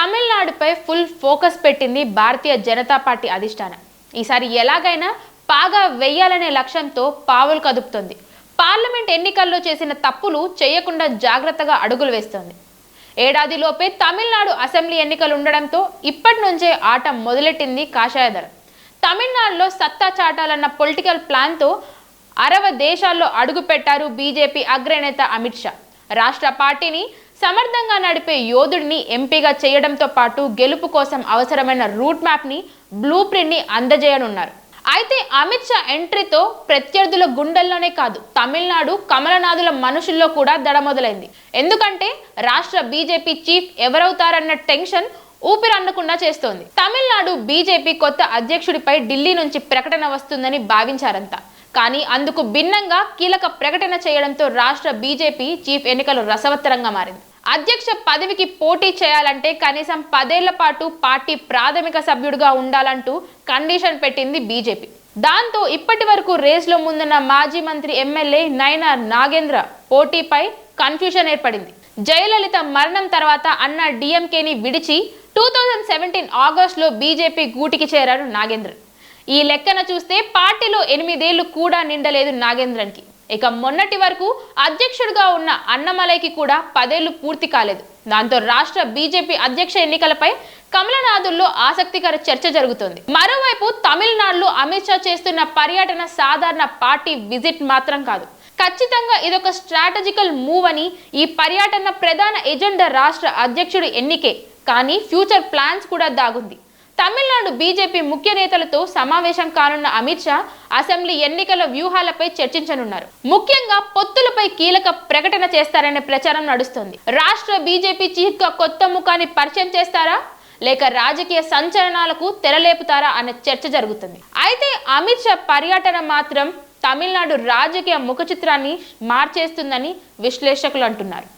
తమిళనాడుపై full focus పెట్టింది Bharatiya Janata party అధిష్టానం. ఈసారి ఎలాగైనా పాగా వేయాలనే లక్ష్యంతో పావులు కదుపుతోంది. పార్లమెంట్ ఎన్నికల్లో చేసిన తప్పులు చేయకుండా జాగ్రత్తగా అడుగులు వేస్తోంది. ఏడాదిలోపే తమిళనాడు అసెంబ్లీ ఎన్నికలు ఉండడంతో ఇప్పటి నుంచే ఆట మొదలెట్టింది కాషాయదళం. తమిళనాడులో సత్తా చాటాలన్న పొలిటికల్ ప్లాన్తో 60 దేశాల్లో అడుగు పెట్టారు బీజేపీ అగ్రనేత అమిత్ షా. రాష్ట్ర పార్టీని సమర్థంగా నడిపే యోధుడిని ఎంపీగా చేయడంతో పాటు గెలుపు కోసం అవసరమైన రూట్ మ్యాప్ ని బ్లూ ప్రింట్ ని అందజేయనున్నారు. అయితే అమిత్ షా ఎంట్రీతో ప్రత్యర్థుల గుండెల్లోనే కాదు, తమిళనాడు కమలనాథుల మనుషుల్లో కూడా దడ మొదలైంది. ఎందుకంటే రాష్ట్ర బీజేపీ చీఫ్ ఎవరవుతారన్న టెన్షన్ ఊపిరన్నకుండా చేస్తోంది. తమిళనాడు బీజేపీ కొత్త అధ్యక్షుడిపై ఢిల్లీ నుంచి ప్రకటన వస్తుందని భావించారంతా. కానీ అందుకు భిన్నంగా కీలక ప్రకటన చేయడంతో రాష్ట్ర బీజేపీ చీఫ్ ఎన్నికలు రసవత్తరంగా మారింది. అధ్యక్ష పదవికి పోటీ చేయాలంటే కనీసం 10 ఏళ్ల పాటు పార్టీ ప్రాథమిక సభ్యుడిగా ఉండాలంటూ కండిషన్ పెట్టింది బీజేపీ. దాంతో ఇప్పటి వరకు రేస్లో ముందున్న మాజీ మంత్రి ఎమ్మెల్యే నయనార్ నాగేంద్ర పోటీపై కన్ఫ్యూజన్ ఏర్పడింది. జయలలిత మరణం తర్వాత అన్న డిఎంకేని విడిచి 2017 ఆగస్టులో బీజేపీ గూటికి చేరారు నాగేంద్ర. ఈ లెక్కన చూస్తే పార్టీలో 8 ఏళ్లు కూడా నిండలేదు నాగేంద్రన్కి. ఇక మొన్నటి వరకు అధ్యక్షుడిగా ఉన్న అన్నమలైకి కూడా 10 ఏళ్లు పూర్తి కాలేదు. దాంతో రాష్ట్ర బీజేపీ అధ్యక్ష ఎన్నికలపై కమలనాథుల్లో ఆసక్తికర చర్చ జరుగుతోంది. మరోవైపు తమిళనాడులో అమిత్ షా చేస్తున్న పర్యటన సాధారణ పార్టీ విజిట్ మాత్రం కాదు. ఖచ్చితంగా ఇదొక స్ట్రాటజికల్ మూవ్ అని, ఈ పర్యటన ప్రధాన ఎజెండా రాష్ట్ర అధ్యక్షుడి ఎన్నికే, కానీ ఫ్యూచర్ ప్లాన్స్ కూడా దాగుంది. తమిళనాడు బీజేపీ ముఖ్య నేతలతో సమావేశం కానున్న అమిత్ షా అసెంబ్లీ ఎన్నికల వ్యూహాలపై చర్చించనున్నారు. ముఖ్యంగా పొత్తులపై కీలక ప్రకటన చేస్తారనే ప్రచారం నడుస్తోంది. రాష్ట్ర బీజేపీ చీఫ్ గా కొత్త ముఖాన్ని పరిచయం చేస్తారా, లేక రాజకీయ సంచలనాలకు తెరలేపుతారా అనే చర్చ జరుగుతుంది. అయితే అమిత్ షా పర్యటన మాత్రం తమిళనాడు రాజకీయ ముఖ చిత్రాన్ని మార్చేస్తుందని విశ్లేషకులు అంటున్నారు.